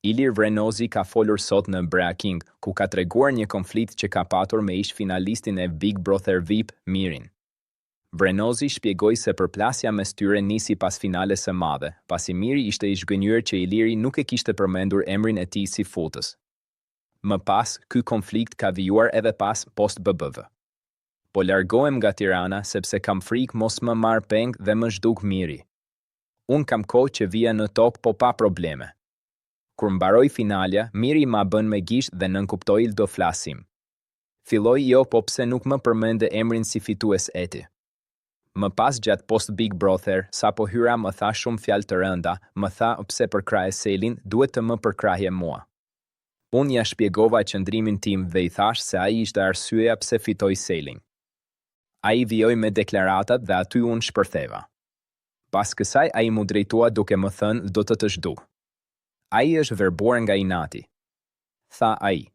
Ilir Vrenozi ka folur sot në Breaking, ku ka treguar një konflikt që ka patur me ish finalistin e Big Brother VIP, Mirin. Vrenozi shpjegoi se përplasja mes tyre nisi pas finales së madhe, pasi Miri ishte i zhgënjur që Iliri nuk e kishte përmendur emrin e tij si futës. Më pas, ky konflikt ka vijuar edhe pas post BBV. Po largohem nga Tirana sepse kam frikë mos më marr peng dhe më zhduk Miri. Unë kam kohë që vija në tokë po pa probleme. Kur mbaroi finalja, Miri ma bën me gisht dhe nënkuptoi do flasim. Filloi jo po pse nuk më përmende emrin si fitues e ti. Më pas gjatë post Big Brother, sa po hyra më tha shumë fjalë të rënda, më tha pse përkrahe Selin, duhet të më përkrahje mua. Unë ja shpjegova qëndrimin tim dhe i thash se ai ishte arsyeja pse fitoi Selin. Ai vijoi me deklaratat dhe aty unë shpërtheva. Pas kësaj ai mu drejtua duke më thënë do të zhdu. Ai është verbuar nga inati, tha ai.